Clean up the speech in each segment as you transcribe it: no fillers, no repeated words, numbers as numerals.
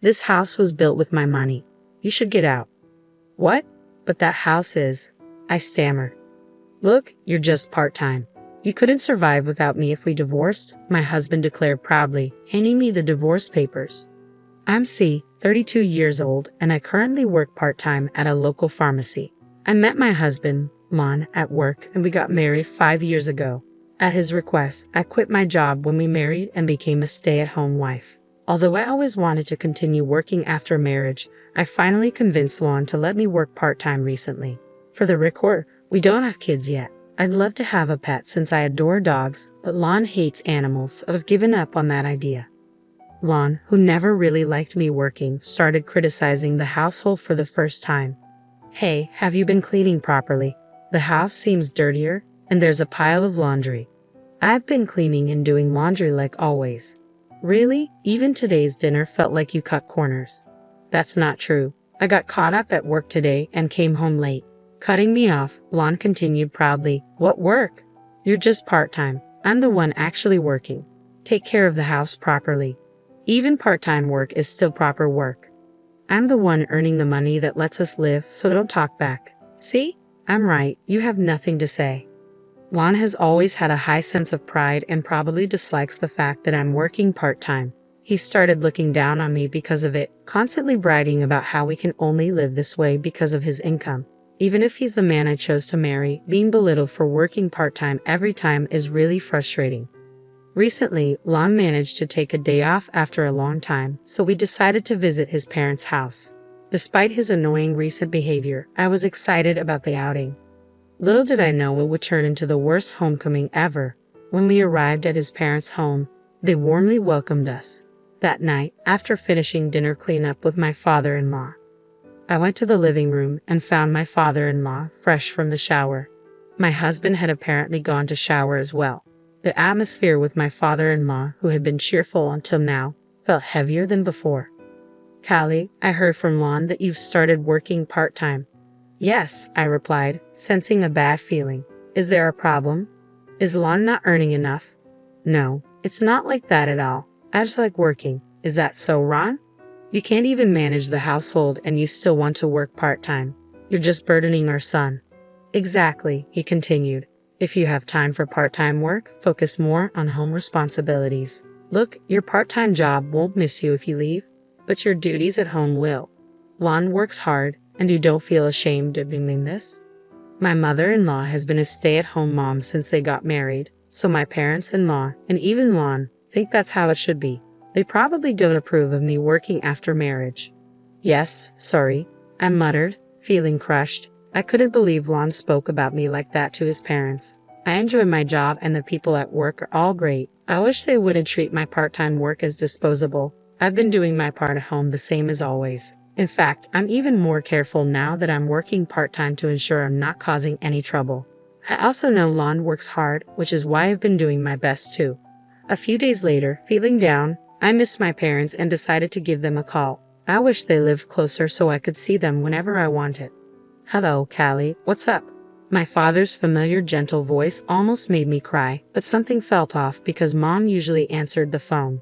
This house was built with my money. You should get out." "What? But that house is—" I stammered. "Look, you're just part-time. You couldn't survive without me if we divorced," my husband declared proudly, handing me the divorce papers. "I'm 32 years old, and I currently work part-time at a local pharmacy. I met my husband, Lon, at work, and we got married 5 years ago. At his request, I quit my job when we married and became a stay-at-home wife. Although I always wanted to continue working after marriage, I finally convinced Lon to let me work part-time recently. For the record, we don't have kids yet. I'd love to have a pet since I adore dogs, but Lon hates animals, so I've given up on that idea." Lon, who never really liked me working, started criticizing the household for the first time. "Hey, have you been cleaning properly? The house seems dirtier, and there's a pile of laundry." "I've been cleaning and doing laundry like always." "Really? Even today's dinner felt like you cut corners." "That's not true. I got caught up at work today and came home late." Cutting me off, Lon continued proudly, "What work? You're just part-time. I'm the one actually working. Take care of the house properly. Even part-time work is still proper work. I'm the one earning the money that lets us live, so don't talk back. See? I'm right. You have nothing to say." Lon has always had a high sense of pride and probably dislikes the fact that I'm working part-time. He started looking down on me because of it, constantly bragging about how we can only live this way because of his income. Even if he's the man I chose to marry, being belittled for working part-time every time is really frustrating. Recently, Lon managed to take a day off after a long time, so we decided to visit his parents' house. Despite his annoying recent behavior, I was excited about the outing. Little did I know it would turn into the worst homecoming ever. When we arrived at his parents' home, they warmly welcomed us. That night, after finishing dinner cleanup with my father-in-law, I went to the living room and found my father-in-law fresh from the shower. My husband had apparently gone to shower as well. The atmosphere with my father-in-law, who had been cheerful until now, felt heavier than before. "Callie, I heard from Lon that you've started working part-time." "Yes," I replied, sensing a bad feeling. "Is there a problem? Is Lon not earning enough?" "No, it's not like that at all. I just like working. Is that so, Ron? You can't even manage the household and you still want to work part-time. You're just burdening our son." "Exactly," he continued. "If you have time for part-time work, focus more on home responsibilities. Look, your part-time job won't miss you if you leave, but your duties at home will. Lon works hard, and you don't feel ashamed of doing this?" My mother-in-law has been a stay-at-home mom since they got married, so my parents-in-law, and even Lon, think that's how it should be. They probably don't approve of me working after marriage. "Yes, sorry," I muttered, feeling crushed. I couldn't believe Lon spoke about me like that to his parents. I enjoy my job and the people at work are all great. I wish they wouldn't treat my part-time work as disposable. I've been doing my part at home the same as always. In fact, I'm even more careful now that I'm working part-time to ensure I'm not causing any trouble. I also know Lon works hard, which is why I've been doing my best too. A few days later, feeling down, I missed my parents and decided to give them a call. I wish they lived closer so I could see them whenever I wanted. "Hello, Callie, what's up?" My father's familiar gentle voice almost made me cry, but something felt off because Mom usually answered the phone.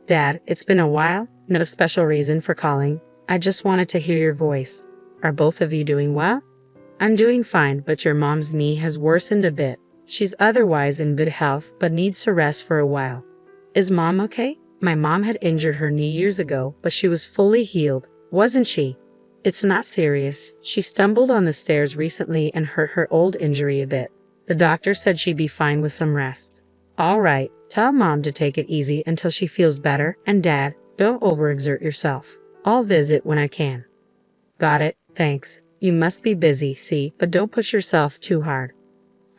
"Dad, it's been a while. No special reason for calling. I just wanted to hear your voice. Are both of you doing well?" "I'm doing fine, but your mom's knee has worsened a bit. She's otherwise in good health, but needs to rest for a while." "Is Mom okay?" My mom had injured her knee years ago, but she was fully healed, wasn't she? "It's not serious. She stumbled on the stairs recently and hurt her old injury a bit. The doctor said she'd be fine with some rest." "All right, tell Mom to take it easy until she feels better, and Dad, don't overexert yourself. I'll visit when I can." "Got it, thanks. You must be busy, see, but don't push yourself too hard."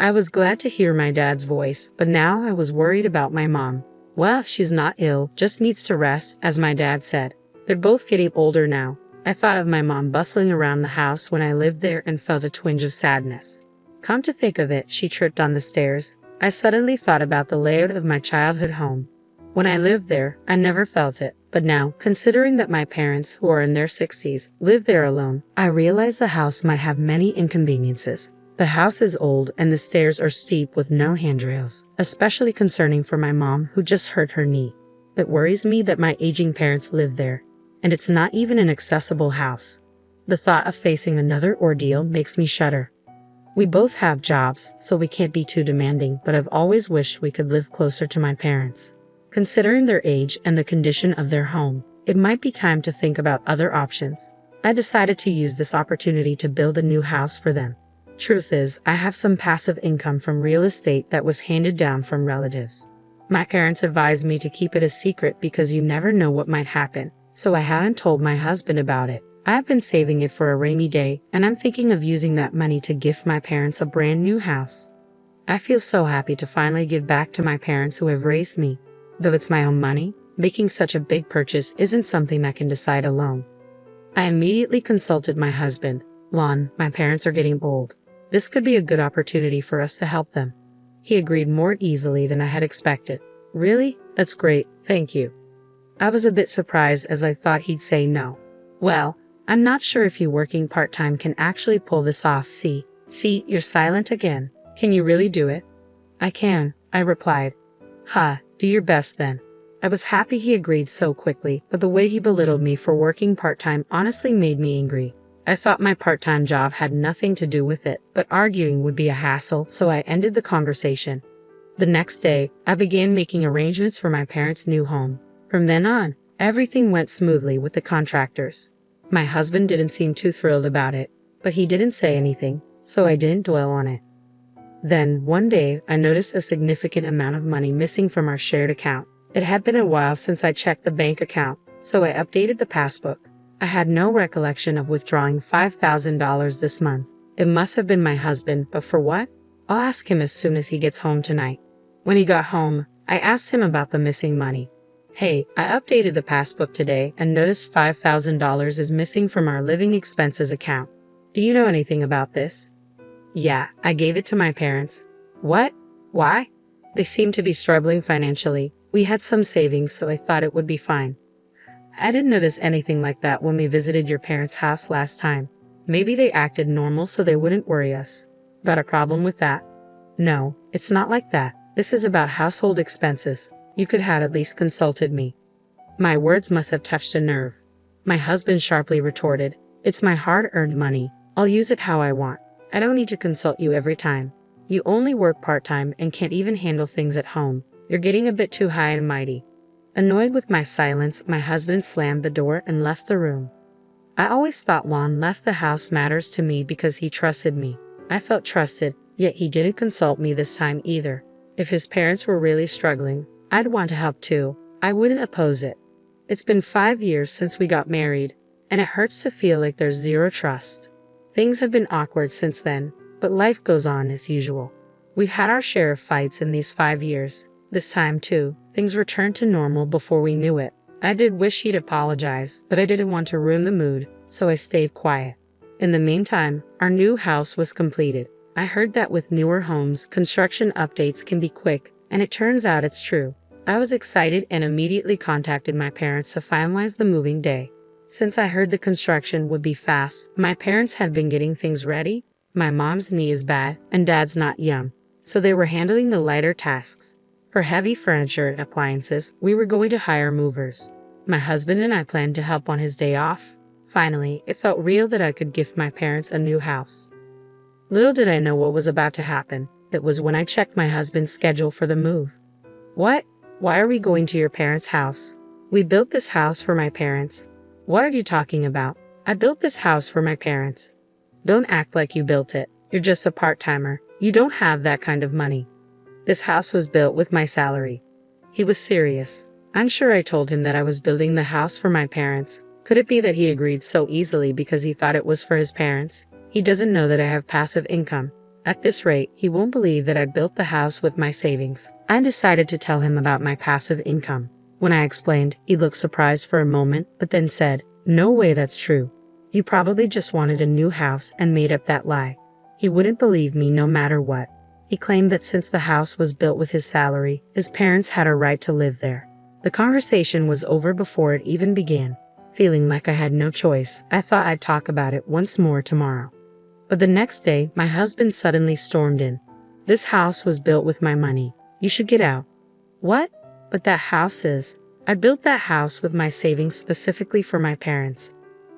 I was glad to hear my dad's voice, but now I was worried about my mom. Well, she's not ill, just needs to rest, as my dad said. They're both getting older now. I thought of my mom bustling around the house when I lived there and felt a twinge of sadness. Come to think of it, she tripped on the stairs. I suddenly thought about the layout of my childhood home. When I lived there, I never felt it. But now, considering that my parents, who are in their 60s, live there alone, I realize the house might have many inconveniences. The house is old and the stairs are steep with no handrails, especially concerning for my mom who just hurt her knee. It worries me that my aging parents live there. and it's not even an accessible house. The thought of facing another ordeal makes me shudder. We both have jobs, so we can't be too demanding, but I've always wished we could live closer to my parents. Considering their age and the condition of their home, it might be time to think about other options. I decided to use this opportunity to build a new house for them. Truth is, I have some passive income from real estate that was handed down from relatives. My parents advised me to keep it a secret because you never know what might happen, so I hadn't told my husband about it. I have been saving it for a rainy day, and I'm thinking of using that money to gift my parents a brand new house. I feel so happy to finally give back to my parents who have raised me. Though it's my own money, making such a big purchase isn't something I can decide alone. I immediately consulted my husband. Lon, my parents are getting old. This could be a good opportunity for us to help them. He agreed more easily than I had expected. Really? That's great, thank you. I was a bit surprised as I thought he'd say no. Well, I'm not sure if you working part-time can actually pull this off. See, you're silent again. Can you really do it? I can, I replied. Do your best then. I was happy he agreed so quickly, but the way he belittled me for working part-time honestly made me angry. I thought my part-time job had nothing to do with it, but arguing would be a hassle, so I ended the conversation. The next day, I began making arrangements for my parents' new home. From then on, everything went smoothly with the contractors. My husband didn't seem too thrilled about it, but he didn't say anything, so I didn't dwell on it. Then, one day, I noticed a significant amount of money missing from our shared account. It had been a while since I checked the bank account, so I updated the passbook. I had no recollection of withdrawing $5,000 this month. It must have been my husband, but for what? I'll ask him as soon as he gets home tonight. When he got home, I asked him about the missing money. Hey, I updated the passbook today and noticed $5,000 is missing from our living expenses account. Do you know anything about this? Yeah, I gave it to my parents. What? Why? They seem to be struggling financially. We had some savings, so I thought it would be fine. I didn't notice anything like that when we visited your parents' house last time. Maybe they acted normal so they wouldn't worry us. Got a problem with that? No, it's not like that. This is about household expenses. You could have at least consulted me. My words must have touched a nerve. My husband sharply retorted, It's my hard-earned money. I'll use it how I want. I don't need to consult you every time. You only work part-time and can't even handle things at home. You're getting a bit too high and mighty. Annoyed with my silence, my husband slammed the door and left the room. I always thought Lon left the house matters to me because he trusted me. I felt trusted, yet he didn't consult me this time either. If his parents were really struggling, I'd want to help too. I wouldn't oppose it. It's been 5 years since we got married, and it hurts to feel like there's zero trust. Things have been awkward since then, but life goes on as usual. We've had our share of fights in these 5 years. This time, too, things returned to normal before we knew it. I did wish he'd apologize, but I didn't want to ruin the mood, so I stayed quiet. In the meantime, our new house was completed. I heard that with newer homes, construction updates can be quick, and it turns out it's true. I was excited and immediately contacted my parents to finalize the moving day. Since I heard the construction would be fast, my parents had been getting things ready. My mom's knee is bad, and dad's not young, so they were handling the lighter tasks. For heavy furniture and appliances, we were going to hire movers. My husband and I planned to help on his day off. Finally, it felt real that I could gift my parents a new house. Little did I know what was about to happen. It was when I checked my husband's schedule for the move. What? Why are we going to your parents' house? We built this house for my parents. What are you talking about? I built this house for my parents. Don't act like you built it. You're just a part-timer. You don't have that kind of money. This house was built with my salary. He was serious. I'm sure I told him that I was building the house for my parents. Could it be that he agreed so easily because he thought it was for his parents? He doesn't know that I have passive income. At this rate, he won't believe that I built the house with my savings. I decided to tell him about my passive income. When I explained, he looked surprised for a moment, but then said, No way that's true. You probably just wanted a new house and made up that lie. He wouldn't believe me no matter what. He claimed that since the house was built with his salary, his parents had a right to live there. The conversation was over before it even began. Feeling like I had no choice, I thought I'd talk about it once more tomorrow. But the next day, my husband suddenly stormed in. This house was built with my money. You should get out. What? But that house is. I built that house with my savings specifically for my parents.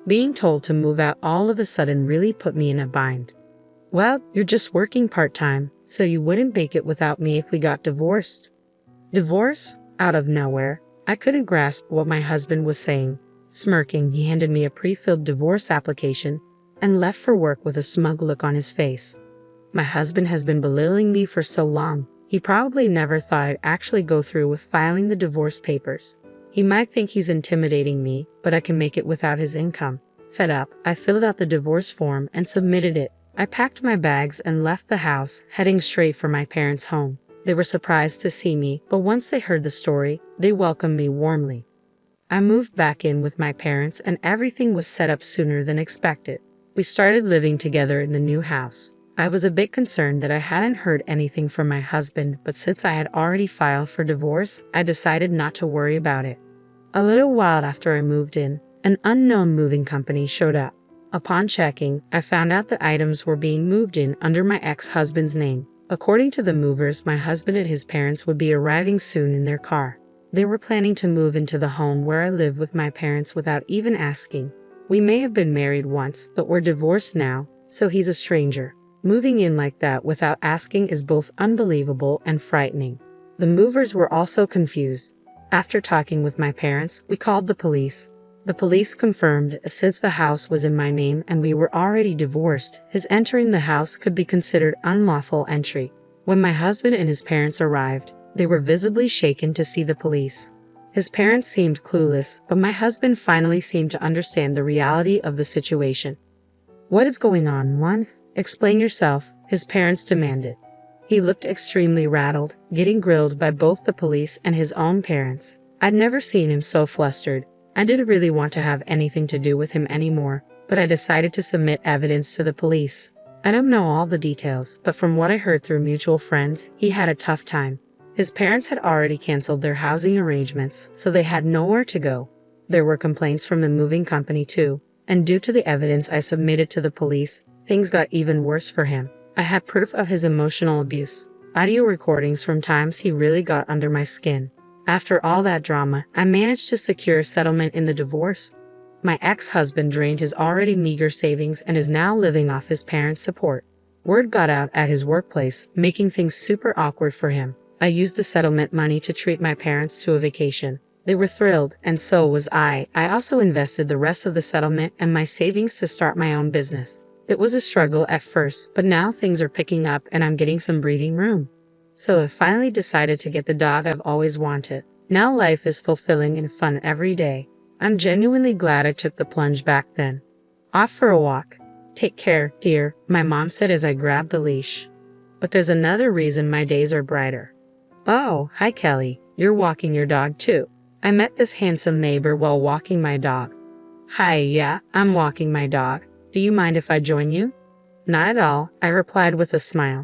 Being told to move out all of a sudden really put me in a bind. Well, you're just working part-time, so you wouldn't make it without me if we got divorced. Divorce? Out of nowhere. I couldn't grasp what my husband was saying. Smirking, he handed me a pre-filled divorce application and left for work with a smug look on his face. My husband has been belittling me for so long, he probably never thought I'd actually go through with filing the divorce papers. He might think he's intimidating me, but I can make it without his income. Fed up, I filled out the divorce form and submitted it. I packed my bags and left the house, heading straight for my parents' home. They were surprised to see me, but once they heard the story, they welcomed me warmly. I moved back in with my parents and everything was set up sooner than expected. We started living together in the new house. I was a bit concerned that I hadn't heard anything from my husband, but since I had already filed for divorce, I decided not to worry about it. A little while after I moved in, an unknown moving company showed up. Upon checking, I found out the items were being moved in under my ex-husband's name. According to the movers, my husband and his parents would be arriving soon in their car. They were planning to move into the home where I live with my parents without even asking. We may have been married once, but we're divorced now, so he's a stranger. Moving in like that without asking is both unbelievable and frightening. The movers were also confused. After talking with my parents, we called the police. The police confirmed, since the house was in my name and we were already divorced, his entering the house could be considered unlawful entry. When my husband and his parents arrived, they were visibly shaken to see the police. His parents seemed clueless, but my husband finally seemed to understand the reality of the situation. "What is going on, Juan? Explain yourself," his parents demanded. He looked extremely rattled, getting grilled by both the police and his own parents. I'd never seen him so flustered. I didn't really want to have anything to do with him anymore, but I decided to submit evidence to the police. I don't know all the details, but from what I heard through mutual friends, he had a tough time. His parents had already canceled their housing arrangements, so they had nowhere to go. There were complaints from the moving company too, and due to the evidence I submitted to the police, things got even worse for him. I had proof of his emotional abuse, audio recordings from times he really got under my skin. After all that drama, I managed to secure a settlement in the divorce. My ex-husband drained his already meager savings and is now living off his parents' support. Word got out at his workplace, making things super awkward for him. I used the settlement money to treat my parents to a vacation. They were thrilled, and so was I. I also invested the rest of the settlement and my savings to start my own business. It was a struggle at first, but now things are picking up and I'm getting some breathing room. So I finally decided to get the dog I've always wanted. Now life is fulfilling and fun every day. I'm genuinely glad I took the plunge back then. Off for a walk. "Take care, dear," my mom said as I grabbed the leash. But there's another reason my days are brighter. "Oh, hi Kelly, you're walking your dog too." I met this handsome neighbor while walking my dog. "Hi, yeah, I'm walking my dog. Do you mind if I join you?" "Not at all," I replied with a smile.